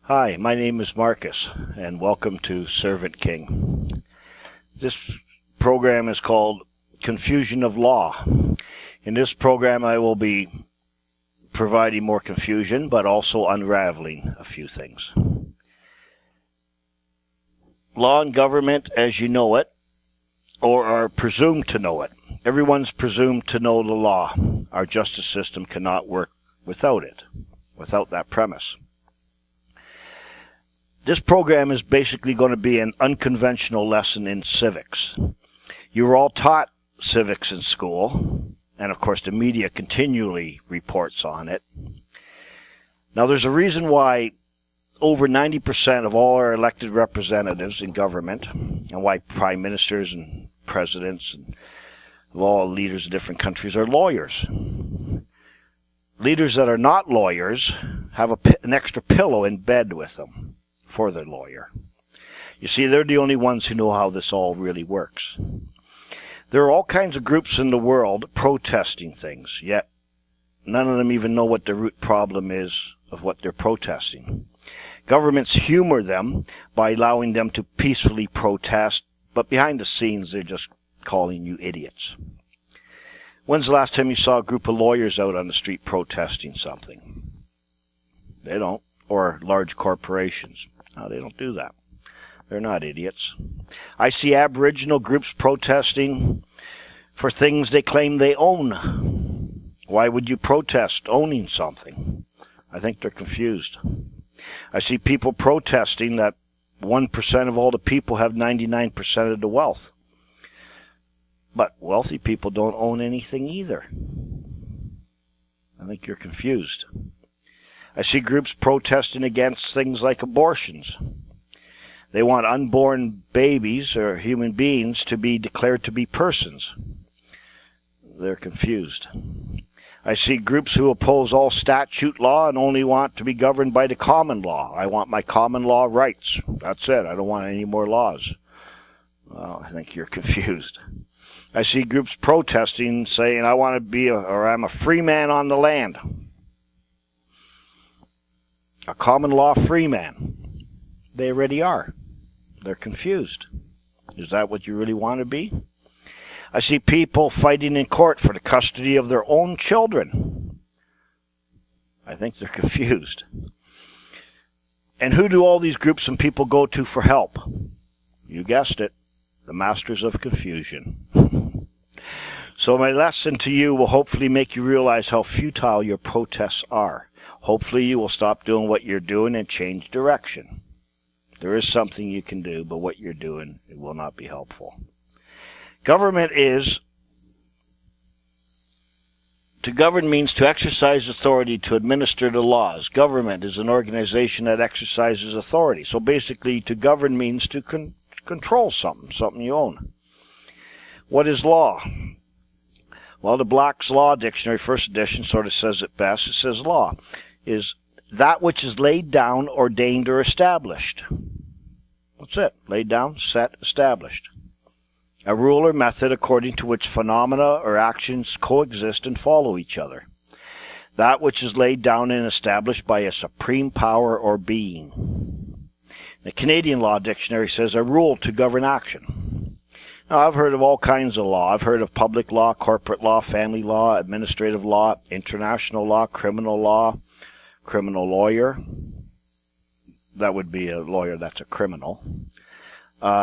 Hi, my name is Marcus, and welcome to Servant King. This program is called Confusion of Law. In this program, I will be providing more confusion, but also unraveling a few things. Law and government as you know it, or are presumed to know it. Everyone's presumed to know the law. Our justice system cannot work without it, without that premise. This program is basically going to be an unconventional lesson in civics. You were all taught civics in school, and of course the media continually reports on it. Now there's a reason why over 90% of all our elected representatives in government, and why prime ministers and presidents and of all leaders of different countries are lawyers. Leaders that are not lawyers have an extra pillow in bed with them for their lawyer. You see, they're the only ones who know how this all really works. There are all kinds of groups in the world protesting things, yet none of them even know what the root problem is of what they're protesting. Governments humor them by allowing them to peacefully protest, but behind the scenes they're just calling you idiots. When's the last time you saw a group of lawyers out on the street protesting something? They don't. Or large corporations. No, they don't do that. They're not idiots. I see Aboriginal groups protesting for things they claim they own. Why would you protest owning something? I think they're confused. I see people protesting that 1% of all the people have 99% of the wealth. But wealthy people don't own anything either. I think you're confused. I see groups protesting against things like abortions. They want unborn babies or human beings to be declared to be persons. They're confused. I see groups who oppose all statute law and only want to be governed by the common law. I want my common law rights. That's it. I don't want any more laws. Well, I think you're confused. I see groups protesting saying, I want to be I'm a free man on the land. A common law free man. They already are. They're confused. Is that what you really want to be? I see people fighting in court for the custody of their own children. I think they're confused. And who do all these groups and people go to for help? You guessed it. The masters of confusion. So my lesson to you will hopefully make you realize how futile your protests are. Hopefully you will stop doing what you're doing and change direction. There is something you can do, but what you're doing, it will not be helpful. Government to govern means to exercise authority to administer the laws. Government is an organization that exercises authority. So basically to govern means to control something you own. What is law? Well, the Black's Law Dictionary, first edition, sort of says it best. It says law is that which is laid down, ordained, or established. That's it. Laid down, set, established. A rule or method according to which phenomena or actions coexist and follow each other. That which is laid down and established by a supreme power or being. The Canadian Law Dictionary says a rule to govern action. Now, I've heard of all kinds of law. I've heard of public law, corporate law, family law, administrative law, international law, criminal law, criminal lawyer. That would be a lawyer that's a criminal.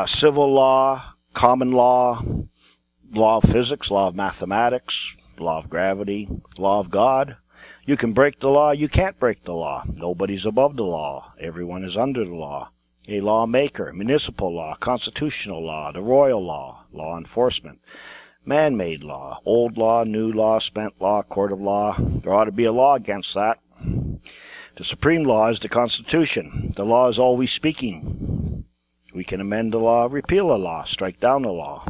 Civil law, common law, law of physics, law of mathematics, law of gravity, law of God. You can break the law, you can't break the law. Nobody's above the law. Everyone is under the law. A lawmaker, municipal law, constitutional law, the royal law, law enforcement, man-made law, old law, new law, spent law, court of law. There ought to be a law against that. The supreme law is the Constitution. The law is always speaking. We can amend the law, repeal a law, strike down a law.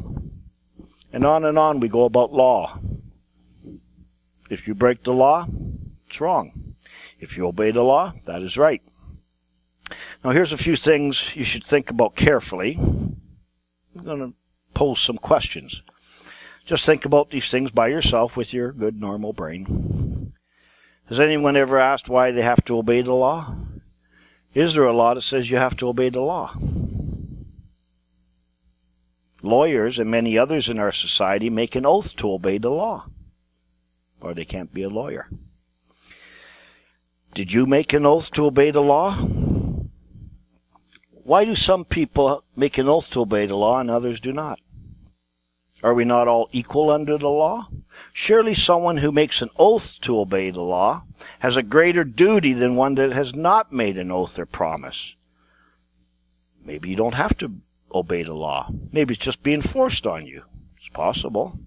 And on we go about law. If you break the law, it's wrong. If you obey the law, that is right. Now here's a few things you should think about carefully. I'm going to pose some questions. Just think about these things by yourself with your good normal brain. Has anyone ever asked why they have to obey the law? Is there a law that says you have to obey the law? Lawyers and many others in our society make an oath to obey the law, or they can't be a lawyer. Did you make an oath to obey the law? Why do some people make an oath to obey the law and others do not? Are we not all equal under the law? Surely someone who makes an oath to obey the law has a greater duty than one that has not made an oath or promise. Maybe you don't have to obey the law. Maybe it's just being forced on you. It's possible.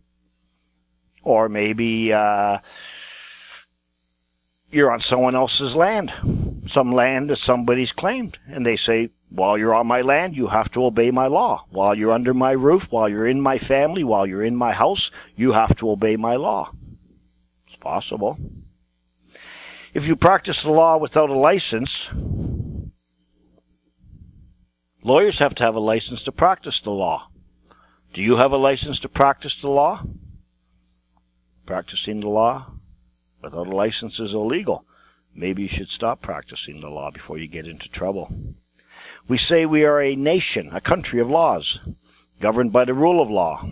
Or maybe you're on someone else's land. Some land that somebody's claimed. And they say, while you're on my land, you have to obey my law. While you're under my roof, while you're in my family, while you're in my house, you have to obey my law. It's possible. If you practice the law without a license, lawyers have to have a license to practice the law. Do you have a license to practice the law? Practicing the law without a license is illegal. Maybe you should stop practicing the law before you get into trouble. We say we are a nation, a country of laws, governed by the rule of law.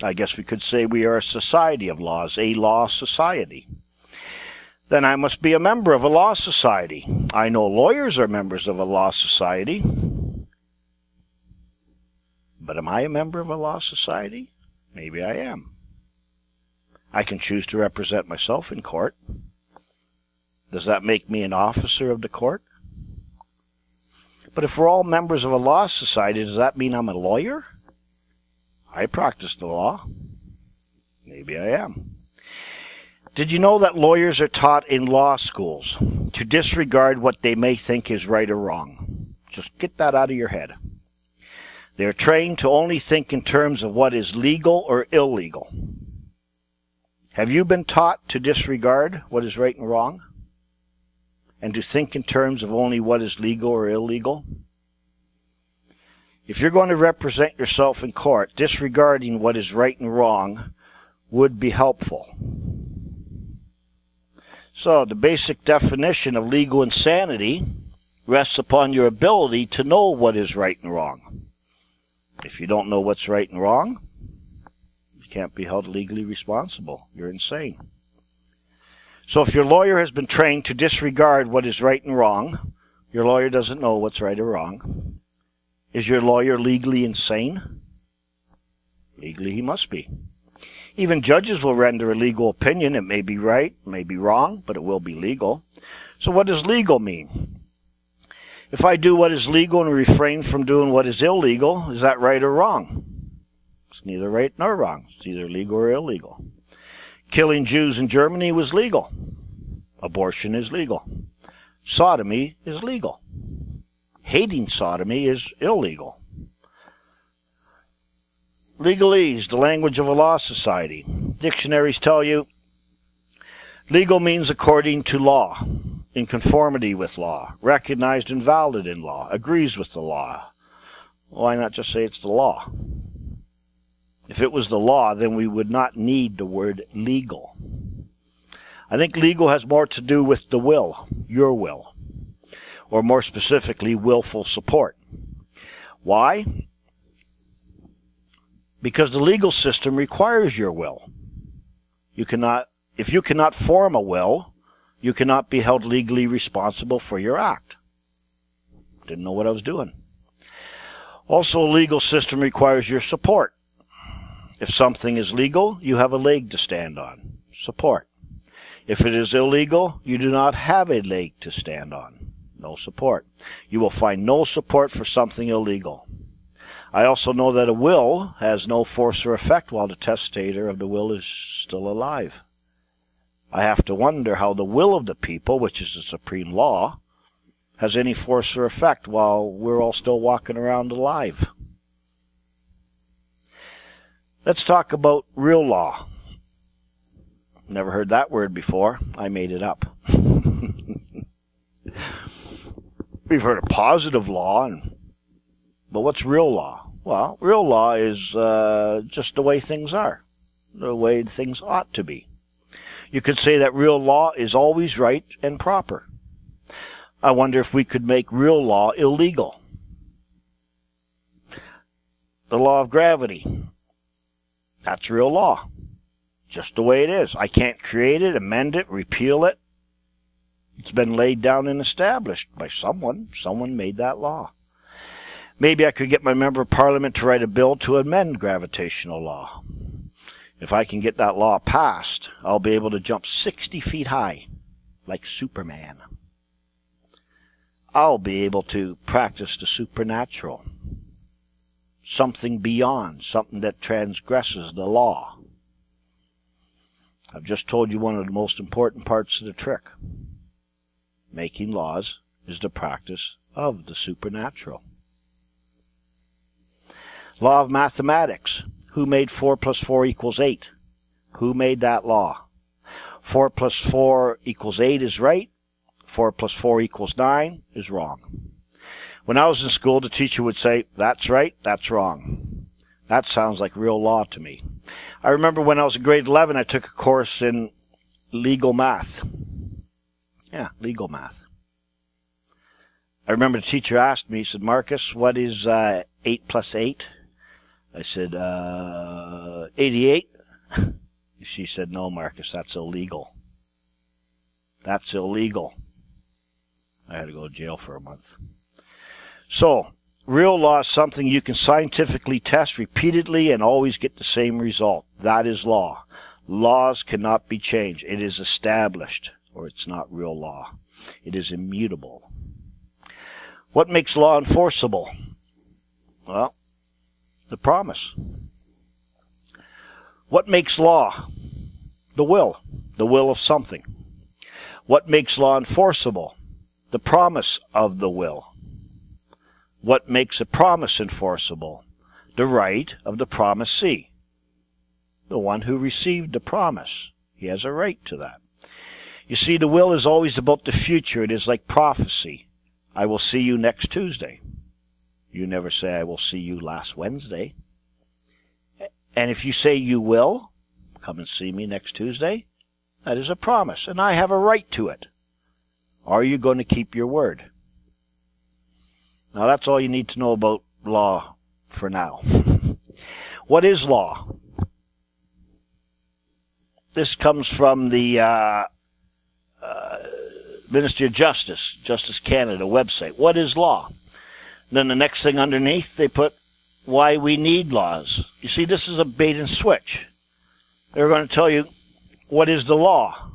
I guess we could say we are a society of laws, a law society. Then I must be a member of a law society. I know lawyers are members of a law society. But am I a member of a law society? Maybe I am. I can choose to represent myself in court. Does that make me an officer of the court? But if we're all members of a law society, does that mean I'm a lawyer? I practice the law. Maybe I am. Did you know that lawyers are taught in law schools to disregard what they may think is right or wrong? Just get that out of your head. They're trained to only think in terms of what is legal or illegal. Have you been taught to disregard what is right and wrong? And to think in terms of only what is legal or illegal? If you're going to represent yourself in court, disregarding what is right and wrong would be helpful. So, the basic definition of legal insanity rests upon your ability to know what is right and wrong. If you don't know what's right and wrong, you can't be held legally responsible. You're insane. So if your lawyer has been trained to disregard what is right and wrong, your lawyer doesn't know what's right or wrong. Is your lawyer legally insane? Legally, he must be. Even judges will render a legal opinion. It may be right, it may be wrong, but it will be legal. So what does legal mean? If I do what is legal and refrain from doing what is illegal, is that right or wrong? It's neither right nor wrong. It's either legal or illegal. Killing Jews in Germany was legal. Abortion is legal. Sodomy is legal. Hating sodomy is illegal. Legalese, the language of a law society. Dictionaries tell you legal means according to law, in conformity with law, recognized and valid in law, agrees with the law. Why not just say it's the law? If it was the law, then we would not need the word legal. I think legal has more to do with the will, your will, or more specifically, willful support. Why? Because the legal system requires your will. If you cannot form a will, you cannot be held legally responsible for your act. Didn't know what I was doing. Also, a legal system requires your support. If something is legal, you have a leg to stand on. Support. If it is illegal, you do not have a leg to stand on. No support. You will find no support for something illegal. I also know that a will has no force or effect while the testator of the will is still alive. I have to wonder how the will of the people, which is the supreme law, has any force or effect while we're all still walking around alive. Let's talk about real law. Never heard that word before. I made it up. We've heard of positive law, but what's real law? Well, real law is just the way things are, the way things ought to be. You could say that real law is always right and proper. I wonder if we could make real law illegal. The law of gravity. That's real law. Just the way it is. I can't create it, amend it, repeal it. It's been laid down and established by someone. Someone made that law. Maybe I could get my member of parliament to write a bill to amend gravitational law. If I can get that law passed, I'll be able to jump 60 feet high, like Superman. I'll be able to practice the supernatural. Something beyond, something that transgresses the law. I've just told you one of the most important parts of the trick. Making laws is the practice of the supernatural. Law of mathematics. Who made 4 plus 4 equals 8? Who made that law? 4 plus 4 equals 8 is right. 4 plus 4 equals 9 is wrong. When I was in school, the teacher would say, that's right, that's wrong. That sounds like real law to me. I remember when I was in grade 11, I took a course in legal math. Yeah, legal math. I remember the teacher asked me, he said, Marcus, what is 8 plus 8? I said, 88. She said, no, Marcus, that's illegal. That's illegal. I had to go to jail for a month. So, real law is something you can scientifically test repeatedly and always get the same result. That is law. Laws cannot be changed. It is established, or it's not real law. It is immutable. What makes law enforceable? Well, the promise. What makes law? The will of something. What makes law enforceable? The promise of the will. What makes a promise enforceable? The right of the promisee. The one who received the promise. He has a right to that. You see, the will is always about the future. It is like prophecy. I will see you next Tuesday. You never say, I will see you last Wednesday. And if you say you will, come and see me next Tuesday, that is a promise, and I have a right to it. Are you going to keep your word? Now, that's all you need to know about law for now. What is law? This comes from the Ministry of Justice, Justice Canada website. What is law? Then the next thing underneath, they put why we need laws. You see, this is a bait and switch. They're going to tell you what is the law,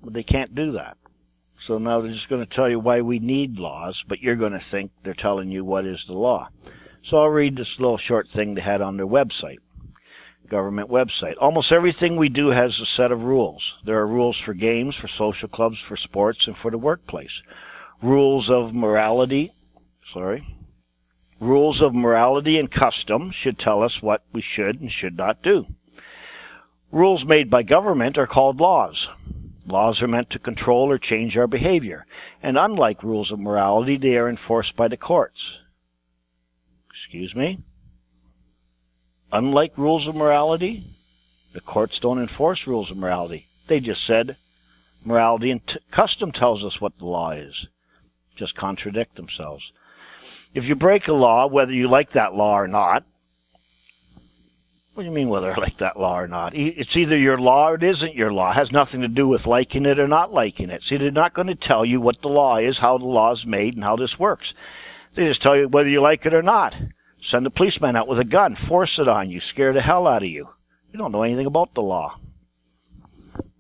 but they can't do that. So now they're just going to tell you why we need laws, but you're going to think they're telling you what is the law. So I'll read this little short thing they had on their website, government website. Almost everything we do has a set of rules. There are rules for games, for social clubs, for sports, and for the workplace. Rules of morality and custom should tell us what we should and should not do. Rules made by government are called laws. Laws are meant to control or change our behavior, and unlike rules of morality, they are enforced by the courts. Excuse me? Unlike rules of morality, the courts don't enforce rules of morality. They just said morality and custom tells us what the law is. Just contradict themselves. If you break a law, whether you like that law or not, what do you mean whether I like that law or not? It's either your law or it isn't your law. It has nothing to do with liking it or not liking it. See, they're not going to tell you what the law is, how the law is made, and how this works. They just tell you whether you like it or not. Send a policeman out with a gun, force it on you, scare the hell out of you. You don't know anything about the law.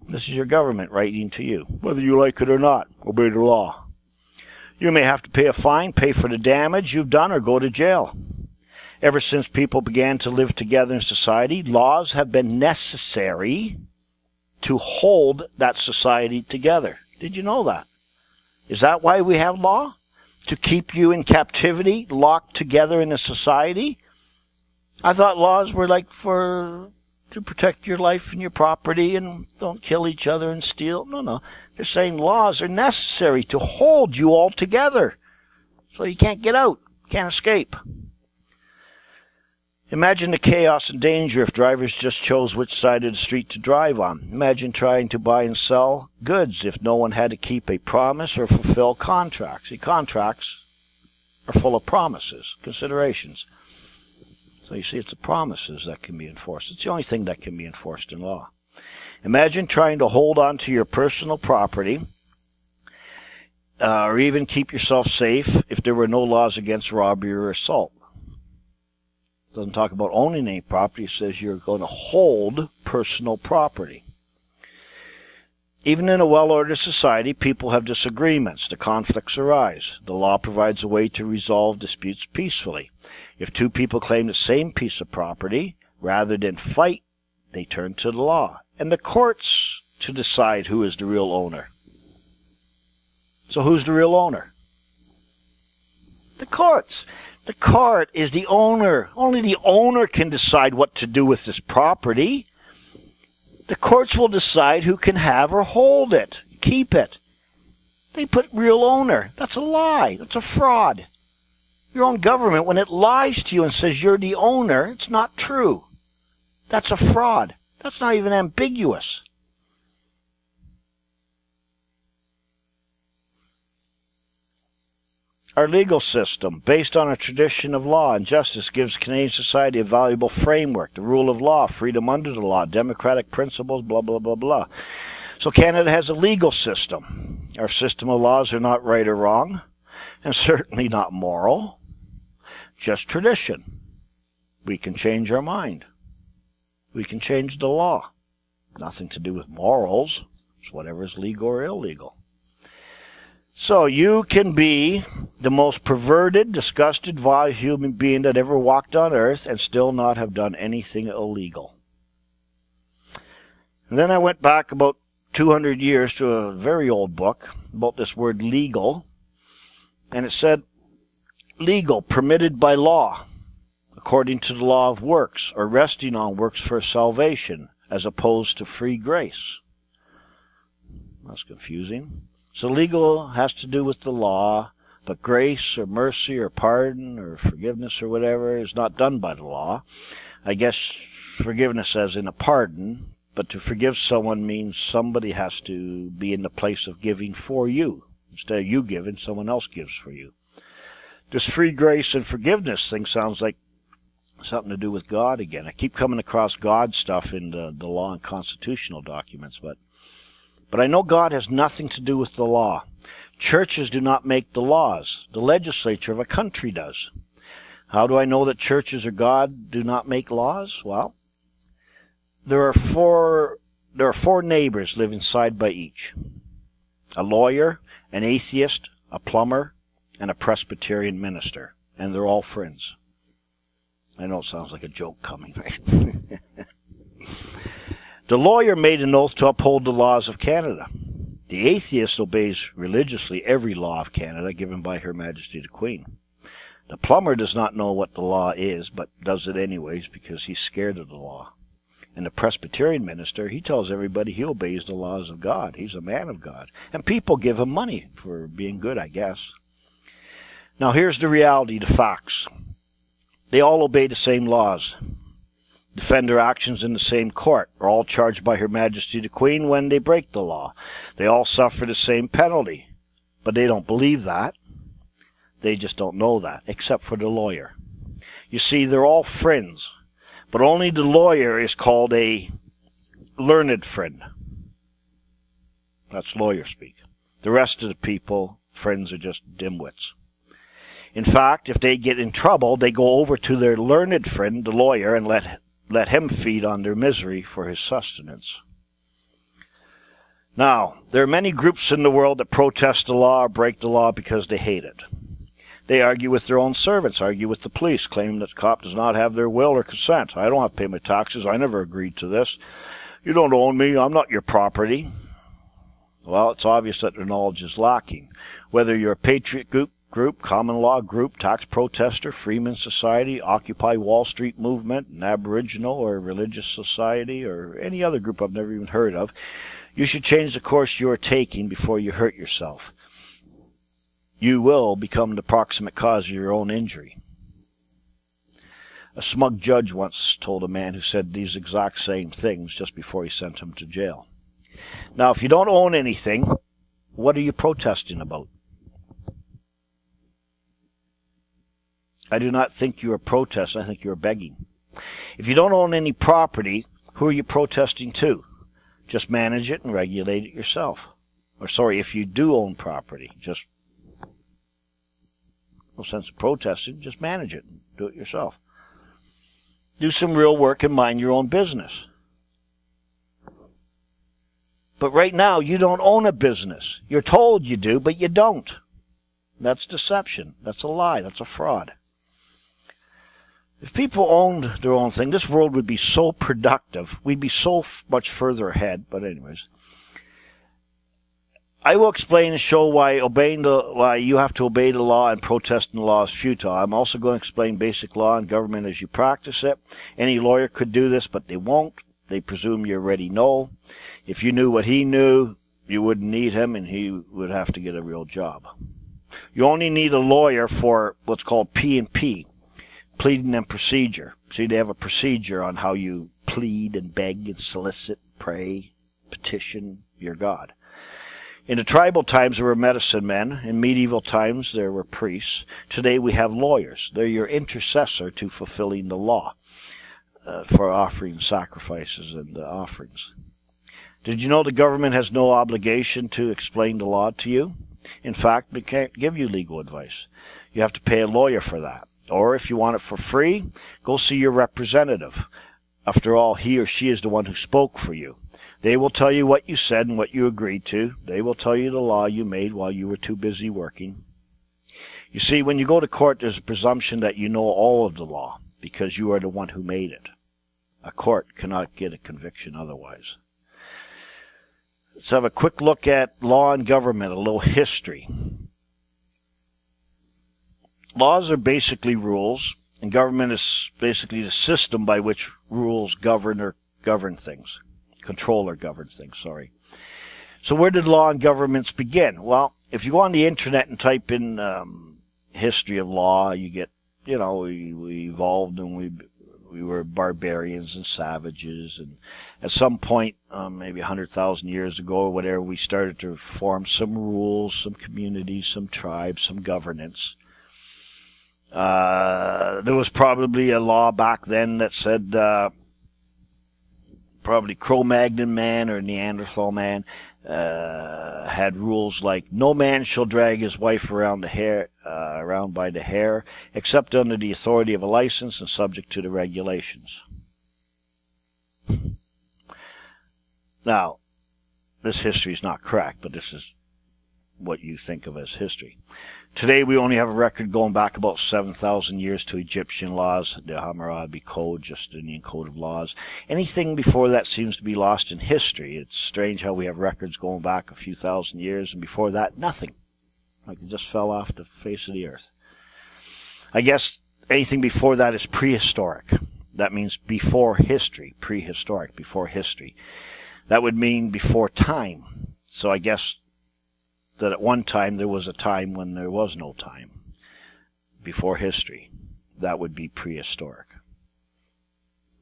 This is your government writing to you. Whether you like it or not, obey the law. You may have to pay a fine, pay for the damage you've done, or go to jail. Ever since people began to live together in society, laws have been necessary to hold that society together. Did you know that? Is that why we have law? To keep you in captivity, locked together in a society? I thought laws were like to protect your life and your property and don't kill each other and steal. No. They're saying laws are necessary to hold you all together. So you can't get out, can't escape. Imagine the chaos and danger if drivers just chose which side of the street to drive on. Imagine trying to buy and sell goods if no one had to keep a promise or fulfill contracts. See, contracts are full of promises, considerations. So you see, it's the promises that can be enforced. It's the only thing that can be enforced in law. Imagine trying to hold on to your personal property or even keep yourself safe if there were no laws against robbery or assault. It doesn't talk about owning any property. It says you're going to hold personal property. Even in a well-ordered society, people have disagreements. The conflicts arise. The law provides a way to resolve disputes peacefully. If two people claim the same piece of property, rather than fight, they turn to the law and the courts to decide who is the real owner. So who's the real owner? The courts. The court is the owner. Only the owner can decide what to do with this property. The courts will decide who can have or hold it, keep it. They put real owner. That's a lie. That's a fraud. Your own government, when it lies to you and says you're the owner, it's not true. That's a fraud. That's not even ambiguous. Our legal system, based on a tradition of law and justice, gives Canadian society a valuable framework. The rule of law, freedom under the law, democratic principles, blah, blah, blah, blah. So Canada has a legal system. Our system of laws are not right or wrong, and certainly not moral, just tradition. We can change our mind. We can change the law. Nothing to do with morals. It's whatever is legal or illegal. So you can be the most perverted, disgusted, vile human being that ever walked on earth and still not have done anything illegal. And then I went back about 200 years to a very old book about this word legal. And it said, legal, permitted by law, according to the law of works, or resting on works for salvation, as opposed to free grace. That's confusing. So legal has to do with the law, but grace or mercy or pardon or forgiveness or whatever is not done by the law. I guess forgiveness as in a pardon, but to forgive someone means somebody has to be in the place of giving for you. Instead of you giving, someone else gives for you. This free grace and forgiveness thing sounds like something to do with God again. I keep coming across God stuff in the law and constitutional documents, but I know God has nothing to do with the law. Churches do not make the laws. The legislature of a country does. How do I know that churches or God do not make laws? Well, there are four neighbors living side by each. A lawyer, an atheist, a plumber, and a Presbyterian minister. And they're all friends. I know it sounds like a joke coming, right? The lawyer made an oath to uphold the laws of Canada. The atheist obeys religiously every law of Canada given by Her Majesty the Queen. The plumber does not know what the law is, but does it anyways because he's scared of the law. And the Presbyterian minister, he tells everybody he obeys the laws of God. He's a man of God. And people give him money for being good, I guess. Now here's the reality, the facts. They all obey the same laws. Defend their actions in the same court, are all charged by Her Majesty the Queen when they break the law. They all suffer the same penalty, but they don't believe that. They just don't know that, except for the lawyer. You see, they're all friends, but only the lawyer is called a learned friend. That's lawyer speak. The rest of the people, friends, are just dimwits. In fact, if they get in trouble, they go over to their learned friend, the lawyer, and let him feed on their misery for his sustenance. Now, there are many groups in the world that protest the law or break the law because they hate it. They argue with their own servants, argue with the police, claiming that the cop does not have their will or consent. I don't have to pay my taxes. I never agreed to this. You don't own me. I'm not your property. Well, it's obvious that their knowledge is lacking. Whether you're a patriot group, common law group, tax protester, Freeman Society, Occupy Wall Street movement, an Aboriginal or religious society, or any other group I've never even heard of, you should change the course you are taking before you hurt yourself. You will become the proximate cause of your own injury. A smug judge once told a man who said these exact same things just before he sent him to jail. Now, if you don't own anything, what are you protesting about? I do not think you are protesting. I think you are begging. If you don't own any property, who are you protesting to? Just manage it and regulate it yourself. Or sorry, if you do own property, just no sense of protesting, just manage it and do it yourself. Do some real work and mind your own business. But right now, you don't own a business. You're told you do, but you don't. That's deception. That's a lie. That's a fraud. If people owned their own thing, this world would be so productive. We'd be so much further ahead. But anyways, I will explain and show why you have to obey the law and protesting the law is futile. I'm also going to explain basic law and government as you practice it. Any lawyer could do this, but they won't. They presume you already know. If you knew what he knew, you wouldn't need him, and he would have to get a real job. You only need a lawyer for what's called P&P, pleading and procedure. See, they have a procedure on how you plead and beg and solicit, pray, petition your God. In the tribal times, there were medicine men. In medieval times, there were priests. Today, we have lawyers. They're your intercessor to fulfilling the law for offering sacrifices and offerings. Did you know the government has no obligation to explain the law to you? In fact, they can't give you legal advice. You have to pay a lawyer for that. Or if you want it for free, go see your representative. After all, he or she is the one who spoke for you. They will tell you what you said and what you agreed to. They will tell you the law you made while you were too busy working. You see, when you go to court, there's a presumption that you know all of the law because you are the one who made it. A court cannot get a conviction otherwise. Let's have a quick look at law and government, a little history. Laws are basically rules, and government is basically the system by which rules govern or govern things. Control or govern things, sorry. So where did law and governments begin? Well, if you go on the internet and type in history of law, you get, we evolved and we were barbarians and savages, and at some point, maybe 100,000 years ago or whatever, we started to form some rules, some communities, some tribes, some governance. There was probably a law back then that said probably Cro-Magnon man or Neanderthal man had rules like no man shall drag his wife around by the hair except under the authority of a license and subject to the regulations. Now, this history is not correct, but this is what you think of as history. Today, we only have a record going back about 7,000 years to Egyptian laws, the Hammurabi Code, Justinian Code of Laws. Anything before that seems to be lost in history. It's strange how we have records going back a few thousand years, and before that, nothing. Like it just fell off the face of the earth. I guess anything before that is prehistoric. That means before history, prehistoric, before history. That would mean before time. So I guess that at one time there was a time when there was no time. Before history. That would be prehistoric.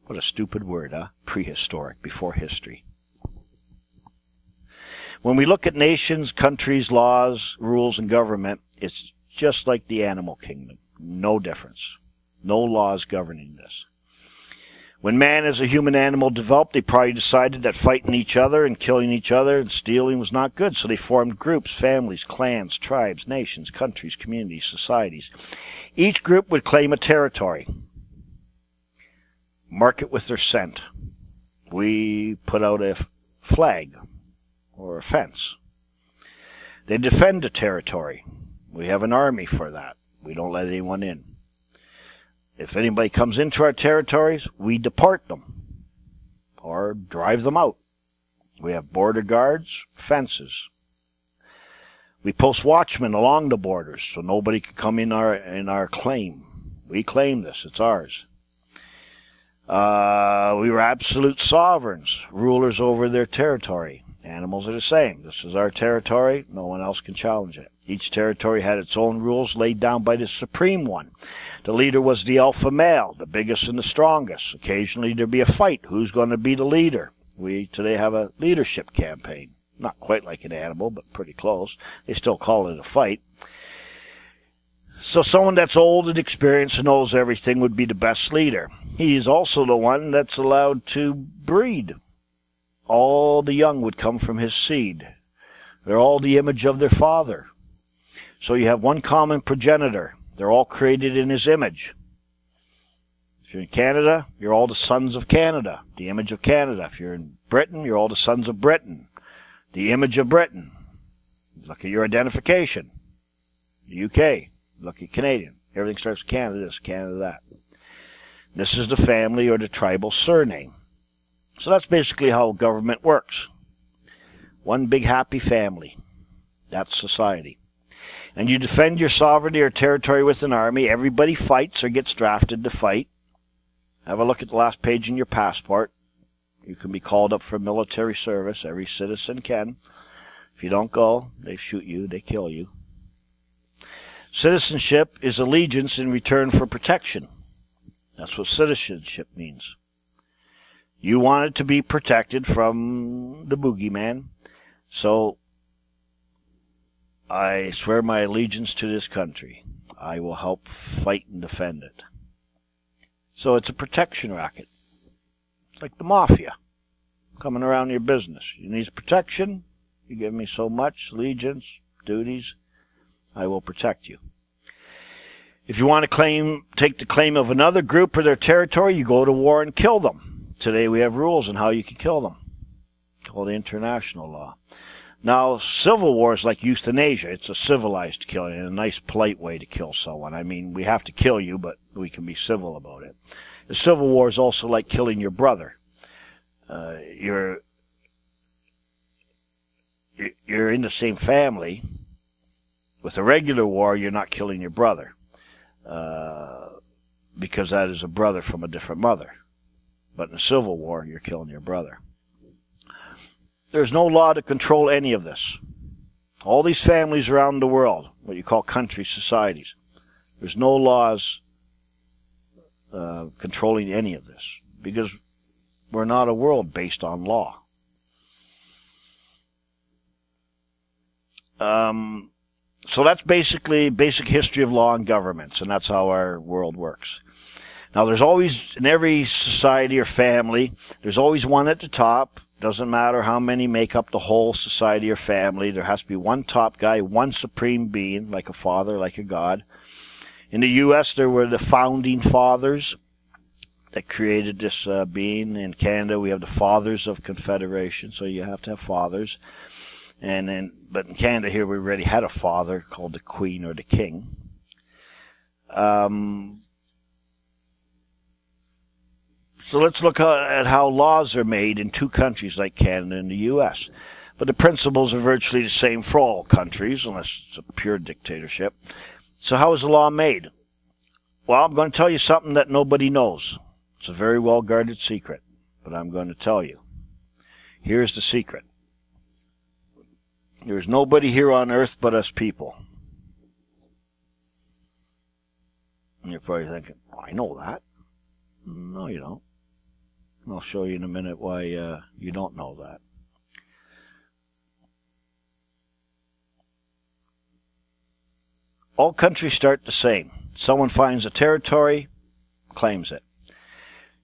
What a stupid word, huh? Prehistoric, before history. When we look at nations, countries, laws, rules, and government, it's just like the animal kingdom. No difference. No laws governing this. When man as a human animal developed, they probably decided that fighting each other and killing each other and stealing was not good. So they formed groups, families, clans, tribes, nations, countries, communities, societies. Each group would claim a territory, mark it with their scent. We put out a flag or a fence. They defend a territory. We have an army for that. We don't let anyone in. If anybody comes into our territories, we deport them or drive them out. We have border guards, fences. We post watchmen along the borders so nobody can come in our claim. We claim this. It's ours. We were absolute sovereigns, rulers over their territory. Animals are the same. This is our territory. No one else can challenge it. Each territory had its own rules laid down by the supreme one. The leader was the alpha male, the biggest and the strongest. Occasionally there'd be a fight. Who's going to be the leader? We today have a leadership campaign. Not quite like an animal, but pretty close. They still call it a fight. So someone that's old and experienced and knows everything would be the best leader. He's also the one that's allowed to breed. All the young would come from his seed. They're all the image of their father. So you have one common progenitor. They're all created in his image. If you're in Canada, you're all the sons of Canada, the image of Canada. If you're in Britain, you're all the sons of Britain, the image of Britain. Look at your identification. The UK, look at Canadian. Everything starts with Canada this, Canada that. This is the family or the tribal surname. So that's basically how government works. One big happy family. That's society. And you defend your sovereignty or territory with an army. Everybody fights or gets drafted to fight. Have a look at the last page in your passport. You can be called up for military service. Every citizen can. If you don't go, they shoot you, they kill you. Citizenship is allegiance in return for protection. That's what citizenship means. You want it to be protected from the boogeyman. So I swear my allegiance to this country. I will help fight and defend it. So it's a protection racket. It's like the mafia coming around your business. You need protection. You give me so much allegiance, duties. I will protect you. If you want to take the claim of another group or their territory, you go to war and kill them. Today we have rules on how you can kill them. Called the international law. Now, civil war is like euthanasia. It's a civilized killing, and a nice, polite way to kill someone. I mean, we have to kill you, but we can be civil about it. The civil war is also like killing your brother. You're in the same family. With a regular war, you're not killing your brother, because that is a brother from a different mother. But in a civil war, you're killing your brother. There's no law to control any of this. All these families around the world, what you call country societies, there's no laws controlling any of this, because we're not a world based on law. So that's basically basic history of law and governments, and that's how our world works. Now, there's always, in every society or family, there's always one at the top. Doesn't matter how many make up the whole society or family. There has to be one top guy, one supreme being, like a father, like a god. In the U.S., there were the founding fathers that created this being. In Canada, we have the Fathers of Confederation, so you have to have fathers. But in Canada here, we already had a father called the Queen or the King. So let's look at how laws are made in two countries like Canada and the U.S. But the principles are virtually the same for all countries, unless it's a pure dictatorship. So how is the law made? Well, I'm going to tell you something that nobody knows. It's a very well-guarded secret, but I'm going to tell you. Here's the secret. There's nobody here on earth but us people. And you're probably thinking, oh, I know that. No, you don't. I'll show you in a minute why you don't know that. All countries start the same. Someone finds a territory, claims it.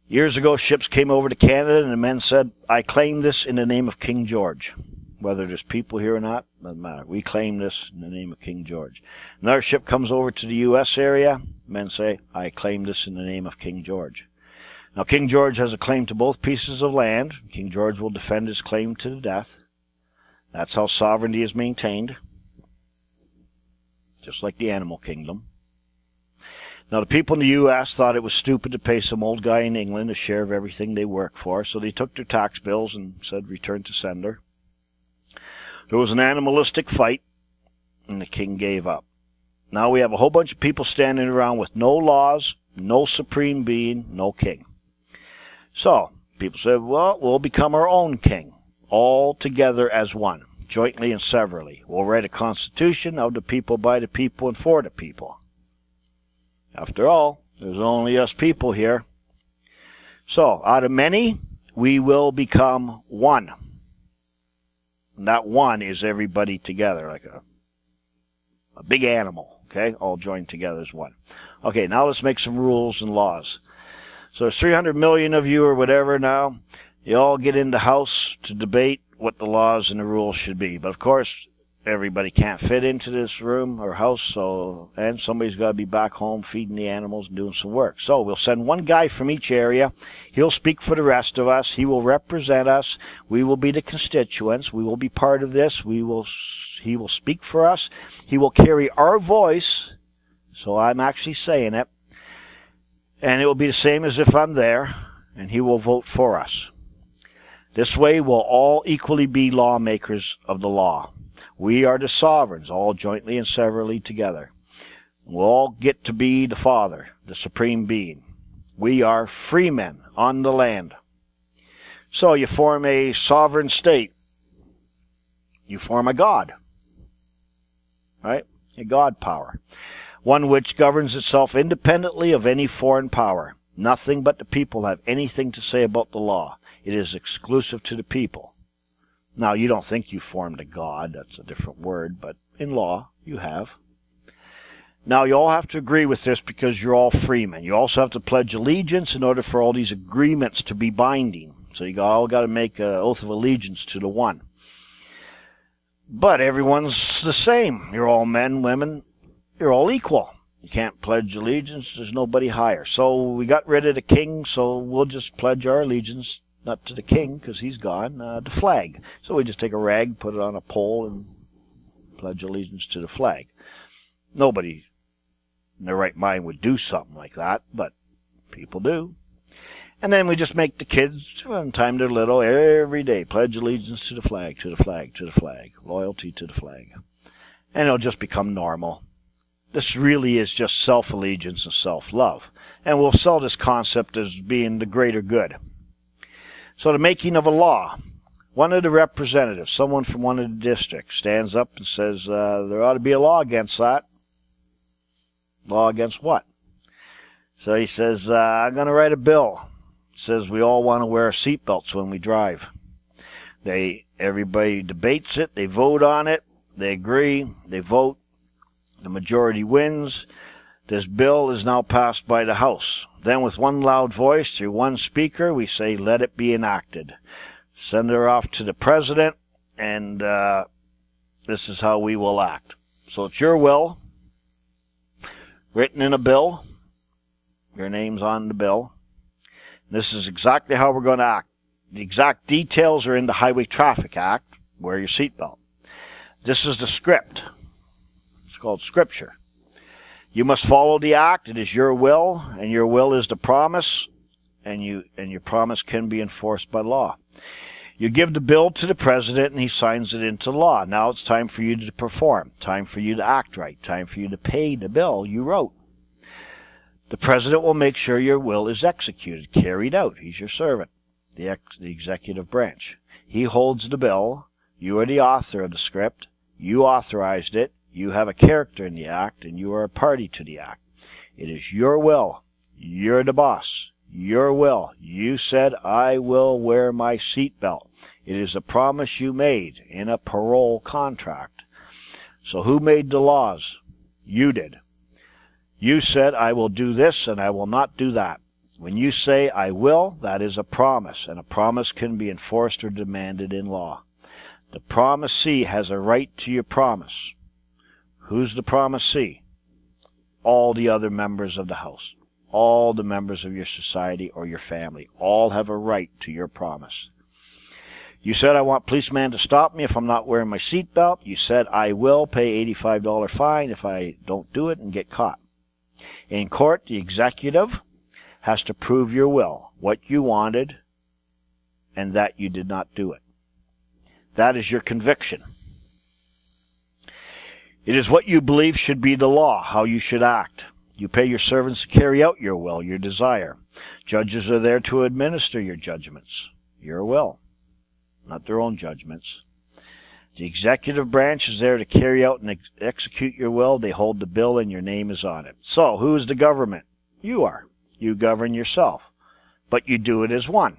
Years ago, ships came over to Canada, and the men said, I claim this in the name of King George. Whether there's people here or not, doesn't matter. We claim this in the name of King George. Another ship comes over to the U.S. area. Men say, I claim this in the name of King George. Now, King George has a claim to both pieces of land. King George will defend his claim to the death. That's how sovereignty is maintained. Just like the animal kingdom. Now, the people in the U.S. thought it was stupid to pay some old guy in England a share of everything they work for, so they took their tax bills and said, return to sender. There was an animalistic fight, and the king gave up. Now we have a whole bunch of people standing around with no laws, no supreme being, no king. So, people said, well, we'll become our own king. all together as one, jointly and severally. We'll write a constitution of the people, by the people, and for the people. After all, there's only us people here. So, out of many, we will become one. And that one is everybody together, like a big animal, okay? All joined together as one. Okay, now let's make some rules and laws. So there's 300 million of you or whatever now. You all get in the house to debate what the laws and the rules should be. But of course, everybody can't fit into this room or house, and somebody's got to be back home feeding the animals and doing some work. So we'll send one guy from each area. He'll speak for the rest of us. He will represent us. We will be the constituents. We will be part of this. He will speak for us. He will carry our voice. So I'm actually saying it. And it will be the same as if I'm there. And he will vote for us. This way we'll all equally be lawmakers of the law. We are the sovereigns, all jointly and severally together. We'll all get to be the Father, the Supreme Being. We are free men on the land. So you form a sovereign state. You form a God. Right? A God power. One which governs itself independently of any foreign power. Nothing but the people have anything to say about the law. It is exclusive to the people. Now, you don't think you formed a God. That's a different word, but in law, you have. Now, you all have to agree with this because you're all freemen. You also have to pledge allegiance in order for all these agreements to be binding. So you all got to make an oath of allegiance to the one. But everyone's the same. You're all men, women. You're all equal. You can't pledge allegiance. There's nobody higher. So we got rid of the king, so we'll just pledge our allegiance, not to the king, because he's gone, the flag. So we just take a rag, put it on a pole, and pledge allegiance to the flag. Nobody in their right mind would do something like that, but people do. And then we just make the kids, from time they're little, every day, pledge allegiance to the flag, to the flag, to the flag, loyalty to the flag. And it'll just become normal. This really is just self-allegiance and self-love. And we'll sell this concept as being the greater good. So the making of a law. One of the representatives, someone from one of the districts, stands up and says, there ought to be a law against that. Law against what? So he says, I'm going to write a bill. It says we all want to wear seatbelts when we drive. Everybody debates it. They vote on it. They agree. They vote. The majority wins. This bill is now passed by the House. Then with one loud voice through one speaker, we say, let it be enacted. Send her off to the president, and this is how we will act. So it's your will, written in a bill. Your name's on the bill. This is exactly how we're going to act. The exact details are in the Highway Traffic Act. Wear your seatbelt. This is the script. It's called Scripture. You must follow the act. It is your will, and your will is the promise, and your promise can be enforced by law. You give the bill to the president, and he signs it into law. Now it's time for you to perform, time for you to act right, time for you to pay the bill you wrote. The president will make sure your will is executed, carried out. He's your servant, the executive branch. He holds the bill. You are the author of the script. You authorized it. You have a character in the act, and you are a party to the act. It is your will. You're the boss. Your will. You said, I will wear my seatbelt. It is a promise you made in a parole contract. So who made the laws? You did. You said, I will do this and I will not do that. When you say, I will, that is a promise, and a promise can be enforced or demanded in law. The promisee has a right to your promise. Who's the promisee? All the other members of the house. All the members of your society or your family. All have a right to your promise. You said, I want policeman to stop me if I'm not wearing my seatbelt. You said, I will pay $85 fine if I don't do it and get caught. In court, the executive has to prove your will, what you wanted, and that you did not do it. That is your conviction. It is what you believe should be the law, how you should act. You pay your servants to carry out your will, your desire. Judges are there to administer your judgments, your will. not their own judgments. The executive branch is there to carry out and execute your will. They hold the bill and your name is on it. So, who is the government? You are. You govern yourself. But you do it as one.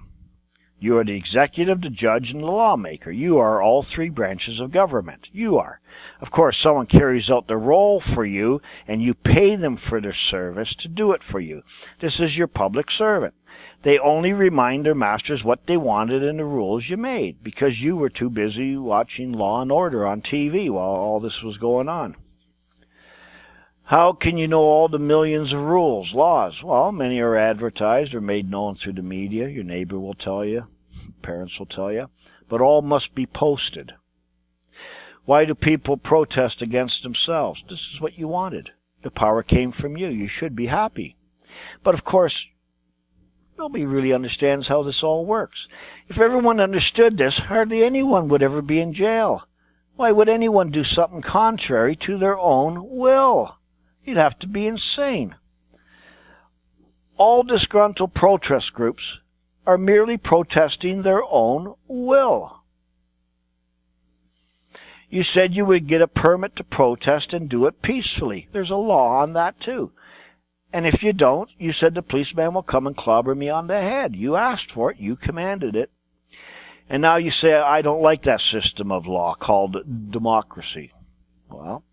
You are the executive, the judge, and the lawmaker. You are all three branches of government. You are. Of course, someone carries out the role for you, and you pay them for their service to do it for you. This is your public servant. They only remind their masters what they wanted and the rules you made, because you were too busy watching Law and Order on TV while all this was going on. How can you know all the millions of rules, laws? Well, many are advertised or made known through the media. Your neighbor will tell you. Parents will tell you. But all must be posted. Why do people protest against themselves? This is what you wanted. The power came from you. You should be happy. But of course, nobody really understands how this all works. If everyone understood this, hardly anyone would ever be in jail. Why would anyone do something contrary to their own will? You'd have to be insane. All disgruntled protest groups are merely protesting their own will. You said you would get a permit to protest and do it peacefully. There's a law on that too. And if you don't, you said the policeman will come and clobber me on the head. You asked for it. You commanded it. And now you say, I don't like that system of law called democracy. Well,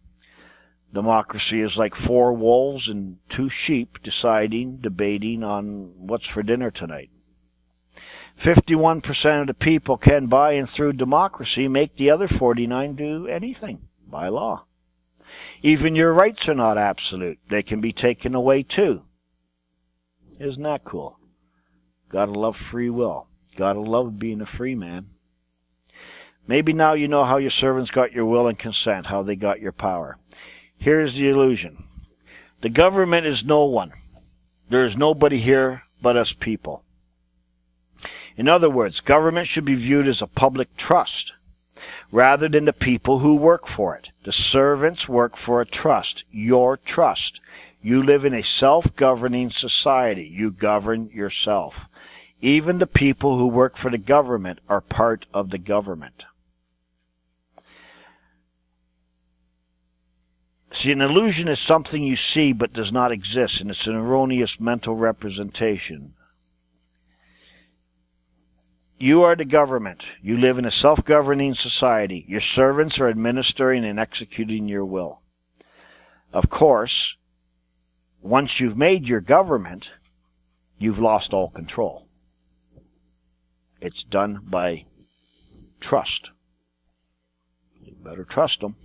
democracy is like 4 wolves and 2 sheep debating on what's for dinner tonight. 51% of the people can, by and through democracy, make the other 49 do anything by law. Even your rights are not absolute. They can be taken away too. Isn't that cool? Gotta love free will. Gotta love being a free man. Maybe now you know how your servants got your will and consent, how they got your power. Here's the illusion. The government is no one. There is nobody here but us people. In other words, government should be viewed as a public trust, rather than the people who work for it. The servants work for a trust, your trust. You live in a self-governing society. You govern yourself. Even the people who work for the government are part of the government. See, an illusion is something you see but does not exist, and it's an erroneous mental representation. You are the government. You live in a self-governing society. Your servants are administering and executing your will. Of course, once you've made your government, you've lost all control. It's done by trust. You better trust them.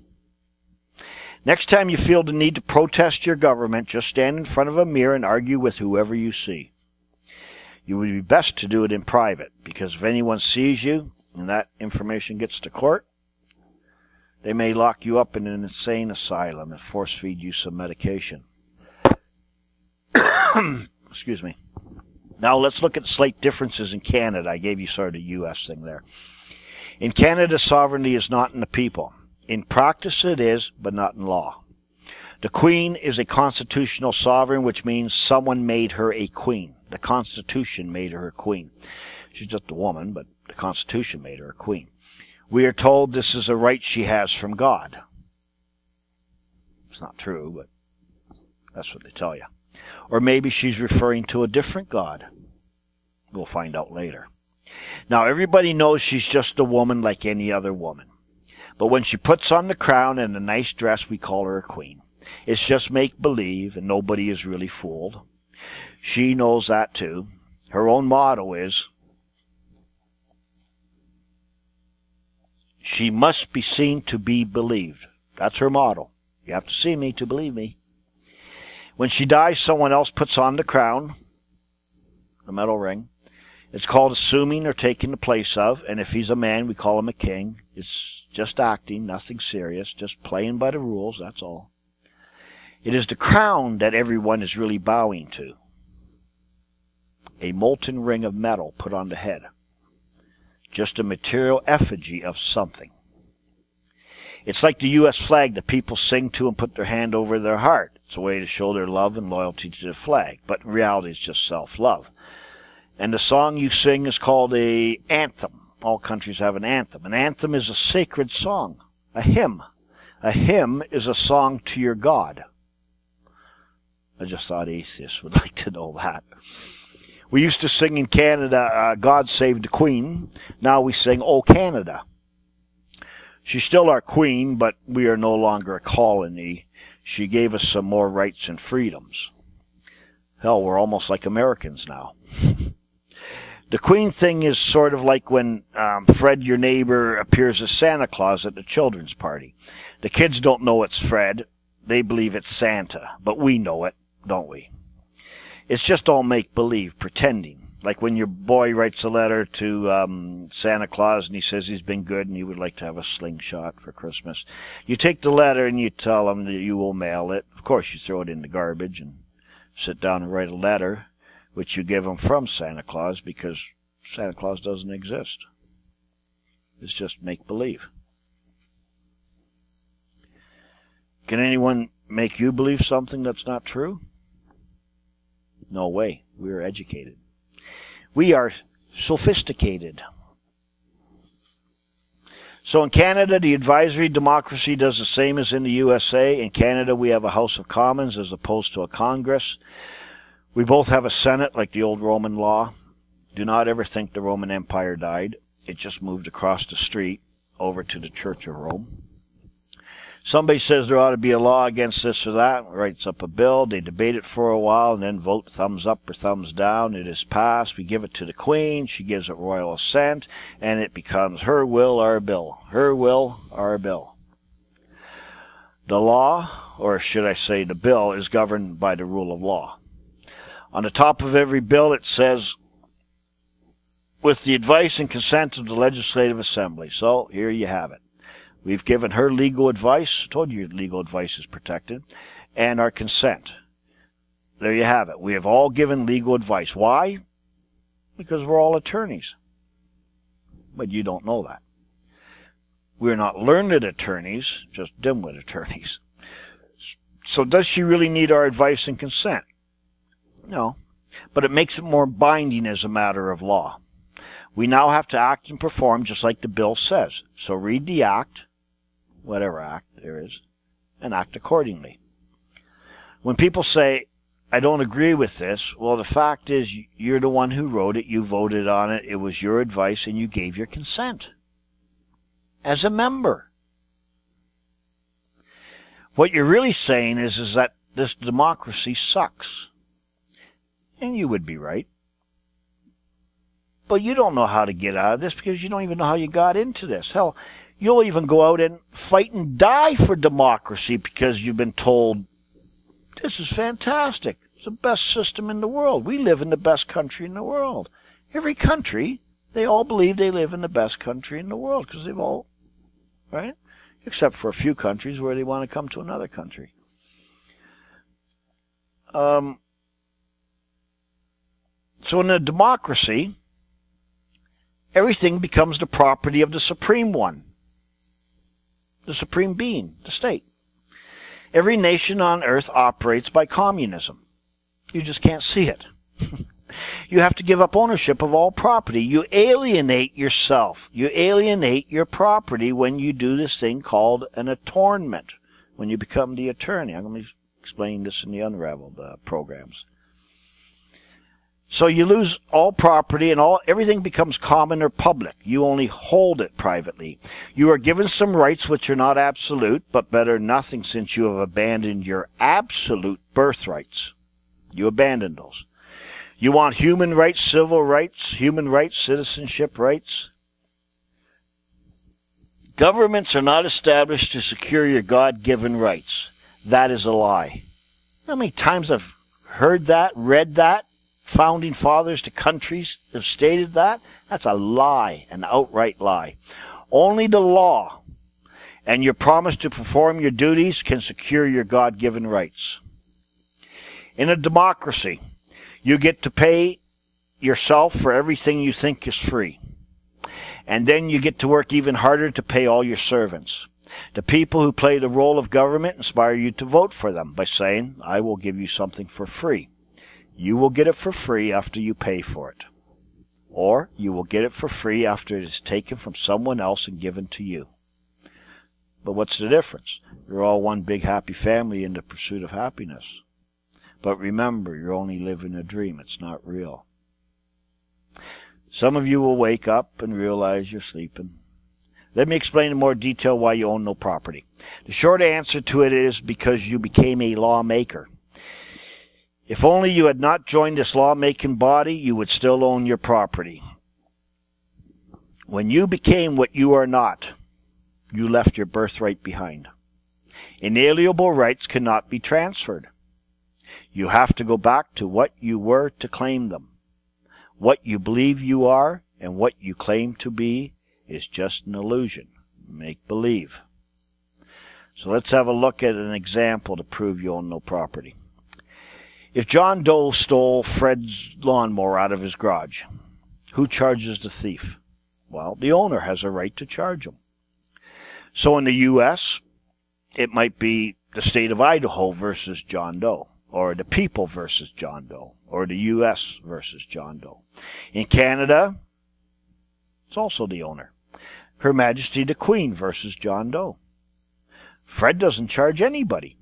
Next time you feel the need to protest your government, just stand in front of a mirror and argue with whoever you see. You would be best to do it in private, because if anyone sees you and that information gets to court, they may lock you up in an insane asylum and force feed you some medication. Excuse me. Now let's look at the slight differences in Canada. I gave you sort of the U.S. thing there. In Canada, sovereignty is not in the people. In practice it is, but not in law. The Queen is a constitutional sovereign, which means someone made her a queen. The Constitution made her a queen. She's just a woman, but the Constitution made her a queen. We are told this is a right she has from God. It's not true, but that's what they tell you. Or maybe she's referring to a different God. We'll find out later. Now, everybody knows she's just a woman like any other woman. But when she puts on the crown and a nice dress, we call her a queen. It's just make-believe, and nobody is really fooled. She knows that too. Her own motto is, she must be seen to be believed. That's her motto. You have to see me to believe me. When she dies, someone else puts on the crown, the metal ring. It's called assuming or taking the place of, and if he's a man, we call him a king. It's just acting, nothing serious, just playing by the rules, that's all. It is the crown that everyone is really bowing to. A molten ring of metal put on the head. Just a material effigy of something. It's like the U.S. flag that people sing to and put their hand over their heart. It's a way to show their love and loyalty to the flag, but in reality it's just self-love. And the song you sing is called an anthem, all countries have an anthem. An anthem is a sacred song, a hymn. A hymn is a song to your God. I just thought atheists would like to know that. We used to sing in Canada, God Save the Queen. Now we sing, Oh Canada. She's still our queen, but we are no longer a colony. She gave us some more rights and freedoms. Hell, we're almost like Americans now. The Queen thing is sort of like when Fred, your neighbor, appears as Santa Claus at the children's party. The kids don't know it's Fred. They believe it's Santa. But we know it, don't we? It's just all make-believe, pretending. Like when your boy writes a letter to Santa Claus and he says he's been good and he would like to have a slingshot for Christmas. You take the letter and you tell him that you will mail it. Of course, you throw it in the garbage and sit down and write a letter, which you give him from Santa Claus, because Santa Claus doesn't exist. It's just make-believe. Can anyone make you believe something that's not true? No way. We are educated. We are sophisticated. So in Canada, the advisory democracy does the same as in the USA. In Canada, we have a House of Commons as opposed to a Congress. We both have a Senate like the old Roman law. Do not ever think the Roman Empire died. It just moved across the street over to the Church of Rome. Somebody says there ought to be a law against this or that, writes up a bill, they debate it for a while, and then vote thumbs up or thumbs down. It is passed. We give it to the Queen. She gives it royal assent, and it becomes her will, our bill. Her will, our bill. The law, or should I say the bill, is governed by the rule of law. On the top of every bill it says, with the advice and consent of the Legislative Assembly. So here you have it. We've given her legal advice. I told you legal advice is protected. And our consent. There you have it. We have all given legal advice. Why? Because we're all attorneys. But you don't know that. We're not learned attorneys, just dimwit attorneys. So does she really need our advice and consent? No. But it makes it more binding as a matter of law. We now have to act and perform just like the bill says. So read the act, whatever act there is, and act accordingly. When people say, I don't agree with this, well, the fact is you're the one who wrote it, you voted on it, it was your advice, and you gave your consent. As a member. What you're really saying is that this democracy sucks. And you would be right. But you don't know how to get out of this because you don't even know how you got into this. Hell, you'll even go out and fight and die for democracy because you've been told, this is fantastic. It's the best system in the world. We live in the best country in the world. Every country, they all believe they live in the best country in the world because they've all, right? Except for a few countries where they want to come to another country. So in a democracy, everything becomes the property of the Supreme One, the Supreme Being, the state. Every nation on earth operates by communism. You just can't see it. You have to give up ownership of all property. You alienate yourself. You alienate your property when you do this thing called an attornment, when you become the attorney. I'm going to explain this in the Unraveled programs. So you lose all property and everything becomes common or public. You only hold it privately. You are given some rights which are not absolute, but better than nothing since you have abandoned your absolute birthrights. You abandoned those. You want human rights, civil rights, human rights, citizenship rights. Governments are not established to secure your God-given rights. That is a lie. How many times I've heard that, read that? Founding fathers to countries have stated that. That's a lie, an outright lie. Only the law and your promise to perform your duties can secure your God-given rights. In a democracy, you get to pay yourself for everything you think is free. And then you get to work even harder to pay all your servants. The people who play the role of government inspire you to vote for them by saying, I will give you something for free. You will get it for free after you pay for it. or you will get it for free after it is taken from someone else and given to you. But what's the difference? You're all one big happy family in the pursuit of happiness. But remember, you're only living a dream. It's not real. Some of you will wake up and realize you're sleeping. Let me explain in more detail why you own no property. The short answer to it is because you became a lawmaker. If only you had not joined this lawmaking body, you would still own your property. When you became what you are not, you left your birthright behind. Inalienable rights cannot be transferred. You have to go back to what you were to claim them. What you believe you are and what you claim to be is just an illusion, make-believe. So let's have a look at an example to prove you own no property. If John Doe stole Fred's lawnmower out of his garage, who charges the thief? Well, the owner has a right to charge him. So in the U.S., it might be the state of Idaho versus John Doe, or the people versus John Doe, or the U.S. versus John Doe. In Canada, it's also the owner. Her Majesty the Queen versus John Doe. Fred doesn't charge anybody.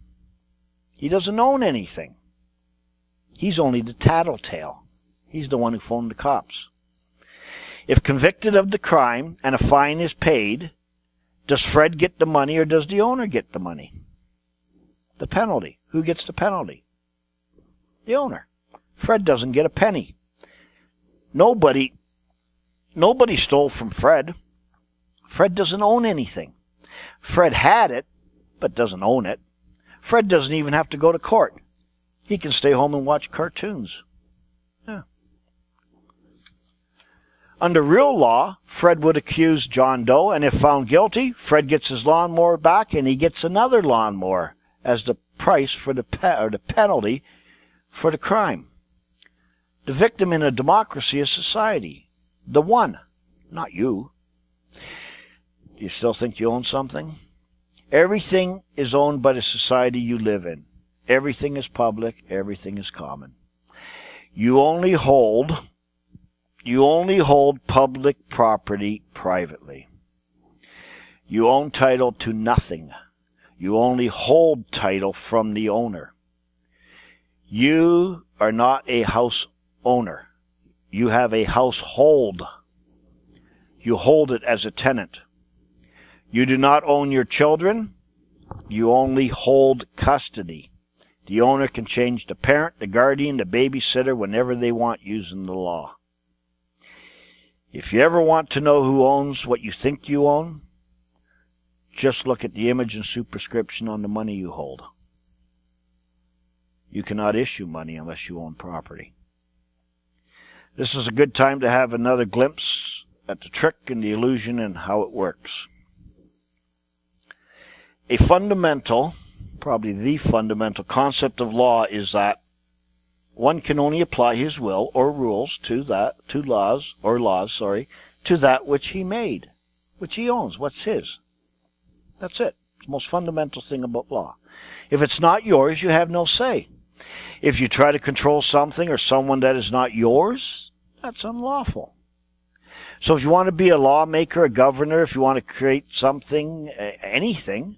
He doesn't own anything. He's only the tattletale. He's the one who phoned the cops. If convicted of the crime and a fine is paid, does Fred get the money or does the owner get the money? The penalty. Who gets the penalty? The owner. Fred doesn't get a penny. Nobody stole from Fred. Fred doesn't own anything. Fred had it, but doesn't own it. Fred doesn't even have to go to court. He can stay home and watch cartoons. Yeah. Under real law, Fred would accuse John Doe, and if found guilty, Fred gets his lawnmower back and he gets another lawnmower as the price for the penalty for the crime. The victim in a democracy is society. The one, not you. Do you still think you own something? Everything is owned by the society you live in. Everything is public. Everything is common. You only hold public property privately. You own title to nothing. You only hold title from the owner. You are not a house owner. You have a household. You hold it as a tenant. You do not own your children. You only hold custody. The owner can change the parent, the guardian, the babysitter whenever they want using the law. If you ever want to know who owns what you think you own, just look at the image and superscription on the money you hold. You cannot issue money unless you own property. This is a good time to have another glimpse at the trick and the illusion and how it works. A fundamental, probably the fundamental concept of law is that one can only apply his will or rules to that which he made, which he owns, what's his. That's it. It's the most fundamental thing about law. If it's not yours, you have no say. If you try to control something or someone that is not yours, that's unlawful. So if you want to be a lawmaker, a governor, if you want to create something, anything,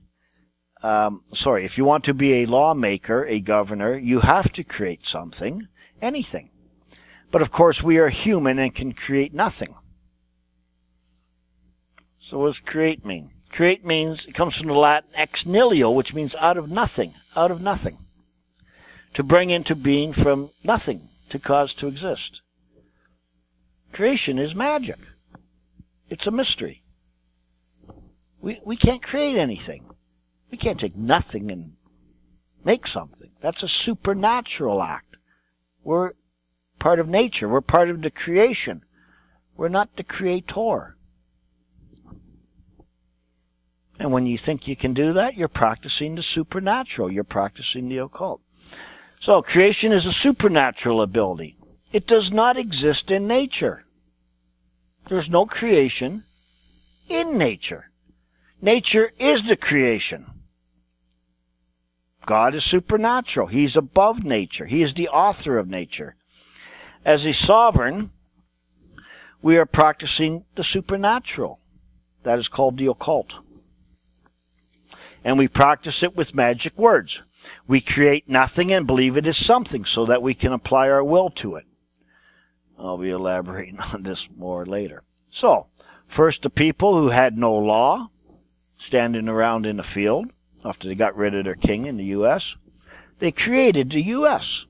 if you want to be a lawmaker, a governor, you have to create something, anything. But of course, we are human and can create nothing. So what does create mean? Create means, it comes from the Latin ex nihilo, which means out of nothing, out of nothing. To bring into being from nothing, to cause to exist. Creation is magic. It's a mystery. We can't create anything. We can't take nothing and make something. That's a supernatural act. We're part of nature. We're part of the creation. We're not the creator. And when you think you can do that, you're practicing the supernatural. You're practicing the occult. So creation is a supernatural ability. It does not exist in nature. There's no creation in nature. Nature is the creation. God is supernatural. He's above nature. He is the author of nature. As a sovereign, we are practicing the supernatural. That is called the occult. And we practice it with magic words. We create nothing and believe it is something so that we can apply our will to it. I'll be elaborating on this more later. So, first the people who had no law, standing around in the field, after they got rid of their king in the U.S., they created the U.S.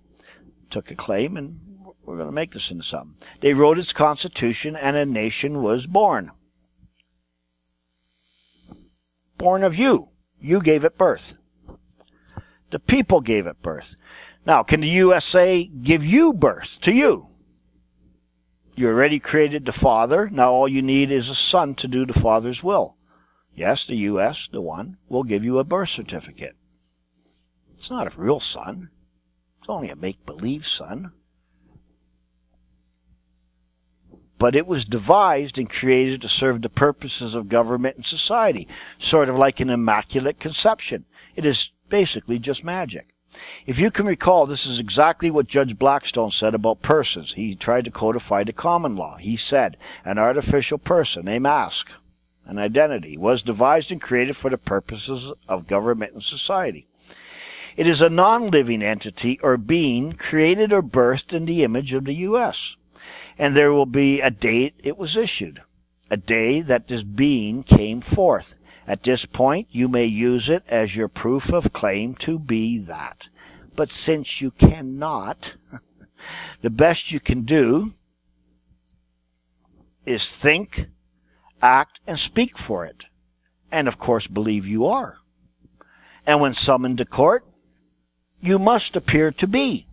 Took a claim, and we're going to make this into something. They wrote its constitution, and a nation was born. Born of you. You gave it birth. The people gave it birth. Now, can the USA give you birth to you? You already created the Father. Now all you need is a Son to do the Father's will. Yes, the U.S., the one, will give you a birth certificate. It's not a real son. It's only a make-believe son. But it was devised and created to serve the purposes of government and society, sort of like an immaculate conception. It is basically just magic. If you can recall, this is exactly what Judge Blackstone said about persons. He tried to codify the common law. He said, an artificial person, a mask, an identity, was devised and created for the purposes of government and society. It is a non-living entity or being created or birthed in the image of the U.S., and there will be a date it was issued, a day that this being came forth. At this point, you may use it as your proof of claim to be that. But since you cannot, the best you can do is think, act, and speak for it. And of course, believe you are. And when summoned to court, you must appear to be.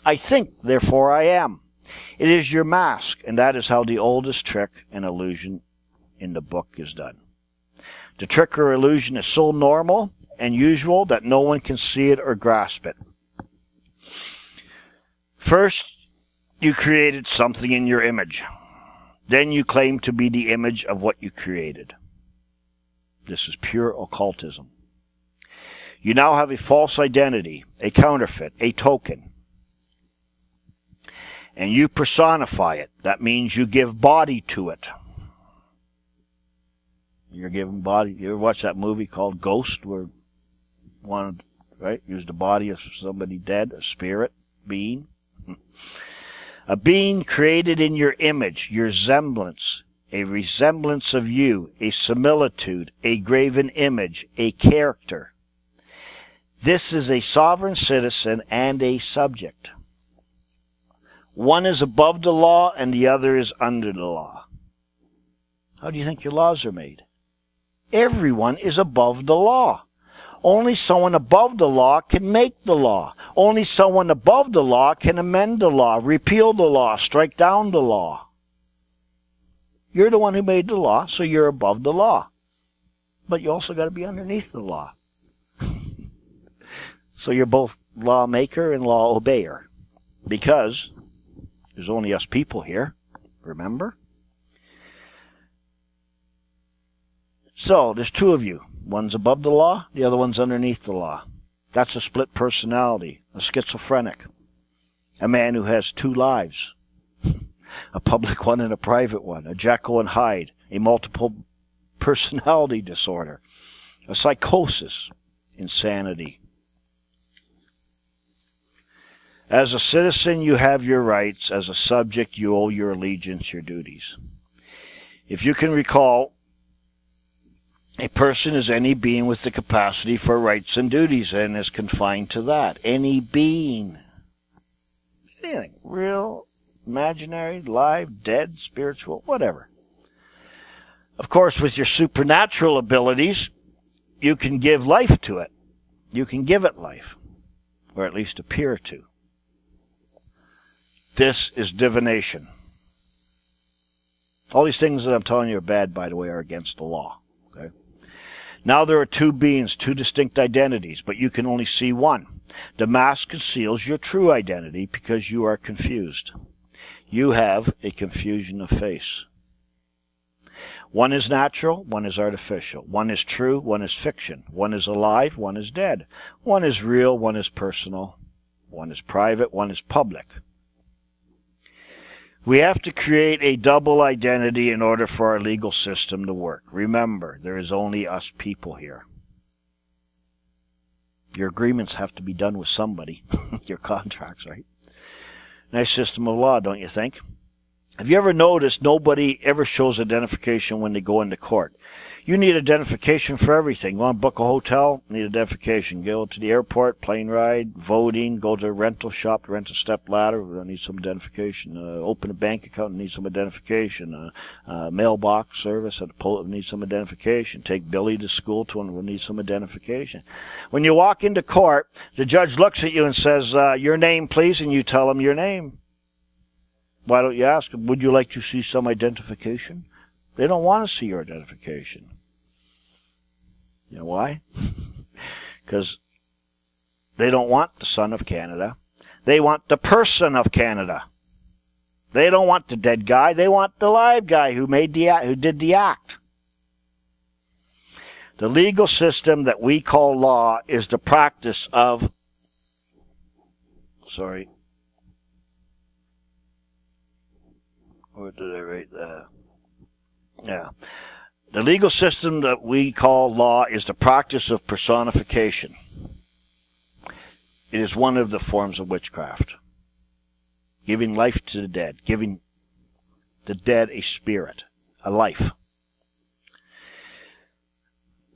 I think, therefore I am. It is your mask, and that is how the oldest trick and illusion in the book is done. The trick or illusion is so normal and usual that no one can see it or grasp it. First, you created something in your image. Then you claim to be the image of what you created. This is pure occultism. You now have a false identity, a counterfeit, a token. And you personify it. That means you give body to it. You're giving body. You ever watch that movie called Ghost, where one, right, used the body of somebody dead, a spirit, being? A being created in your image, your semblance, a resemblance of you, a similitude, a graven image, a character. This is a sovereign citizen and a subject. One is above the law and the other is under the law. How do you think your laws are made? Everyone is above the law. Only someone above the law can make the law. Only someone above the law can amend the law, repeal the law, strike down the law. You're the one who made the law, so you're above the law. But you also got to be underneath the law. So you're both lawmaker and law obeyer. Because there's only us people here, remember? So, there's two of you. One's above the law, the other one's underneath the law. That's a split personality, a schizophrenic. A man who has two lives. A public one and a private one. A Jekyll and Hyde. A multiple personality disorder. A psychosis. Insanity. As a citizen, you have your rights. As a subject, you owe your allegiance, your duties. If you can recall, a person is any being with the capacity for rights and duties and is confined to that. Any being. Anything. Real, imaginary, live, dead, spiritual, whatever. Of course, with your supernatural abilities, you can give life to it. You can give it life. Or at least appear to. This is divination. All these things that I'm telling you are bad, by the way, are against the law. Okay? Now there are two beings, two distinct identities, but you can only see one. The mask conceals your true identity because you are confused. You have a confusion of face. One is natural, one is artificial. One is true, one is fiction. One is alive, one is dead. One is real, one is personal. One is private, one is public. We have to create a double identity in order for our legal system to work. Remember, there is only us people here. Your agreements have to be done with somebody. Your contracts, right? Nice system of law, don't you think? Have you ever noticed nobody ever shows identification when they go into court? You need identification for everything. You want to book a hotel? Need identification. Go to the airport, plane ride, voting, go to a rental shop to rent a step ladder. We need some identification. Open a bank account, need some identification. Mailbox service at the post, need some identification. Take Billy to school, we'll need some identification. When you walk into court, the judge looks at you and says, your name, please, and you tell him your name. Why don't you ask him, would you like to see some identification? They don't want to see your identification. You know why? Because they don't want the son of Canada. They want the person of Canada. They don't want the dead guy. They want the live guy who did the act. The legal system that we call law is the practice of... Sorry. Where did I write that? Yeah. The legal system that we call law is the practice of personification. It is one of the forms of witchcraft. Giving life to the dead. Giving the dead a spirit, a life.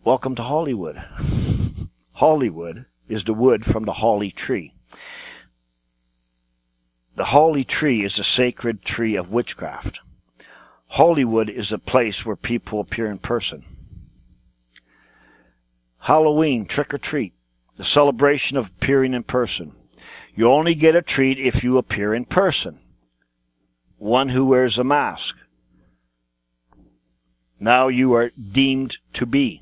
Welcome to Hollywood. Hollywood is the wood from the holly tree. The holly tree is a sacred tree of witchcraft. Hollywood is a place where people appear in person. Halloween, trick or treat, the celebration of appearing in person. You only get a treat if you appear in person. One who wears a mask. Now you are deemed to be.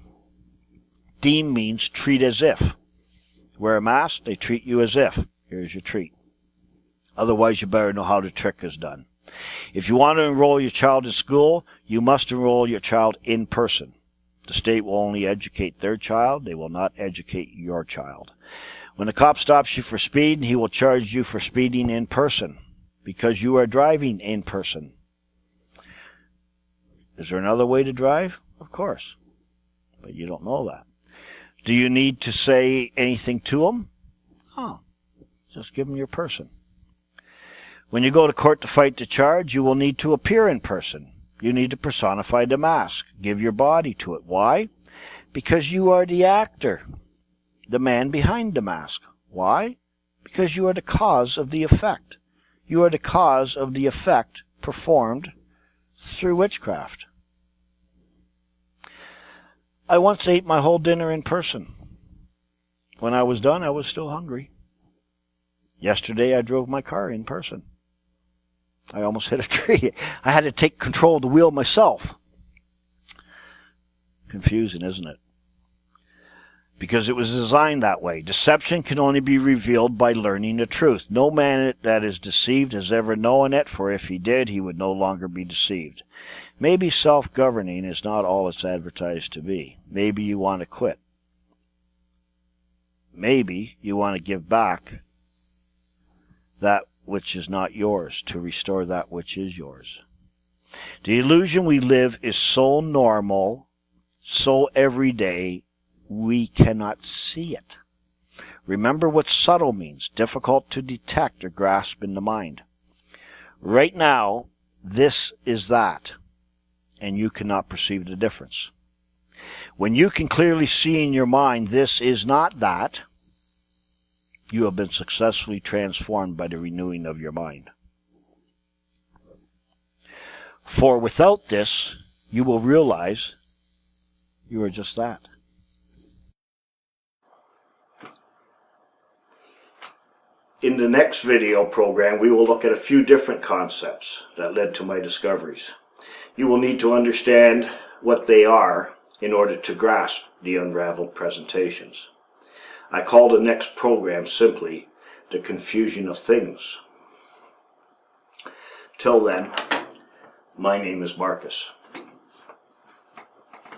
Deem means treat as if. Wear a mask, they treat you as if. Here's your treat. Otherwise, you better know how the trick is done. If you want to enroll your child in school, you must enroll your child in person. The state will only educate their child. They will not educate your child. When the cop stops you for speeding, he will charge you for speeding in person because you are driving in person. Is there another way to drive? Of course. But you don't know that. Do you need to say anything to him? Oh, just give him your person. When you go to court to fight the charge, you will need to appear in person. You need to personify the mask. Give your body to it. Why? Because you are the actor, the man behind the mask. Why? Because you are the cause of the effect. You are the cause of the effect performed through witchcraft. I once ate my whole dinner in person. When I was done, I was still hungry. Yesterday, I drove my car in person. I almost hit a tree. I had to take control of the wheel myself. Confusing, isn't it? Because it was designed that way. Deception can only be revealed by learning the truth. No man that is deceived has ever known it, for if he did, he would no longer be deceived. Maybe self-governing is not all it's advertised to be. Maybe you want to quit. Maybe you want to give back that which is not yours, to restore that which is yours. The illusion we live is so normal, so everyday, we cannot see it. Remember what subtle means, difficult to detect or grasp in the mind. Right now, this is that, and you cannot perceive the difference. When you can clearly see in your mind this is not that, you have been successfully transformed by the renewing of your mind. For without this, you will realize you are just that. In the next video program, we will look at a few different concepts that led to my discoveries. You will need to understand what they are in order to grasp the unraveled presentations. I call the next program simply The Confusion of Things. Till then, my name is Marcus.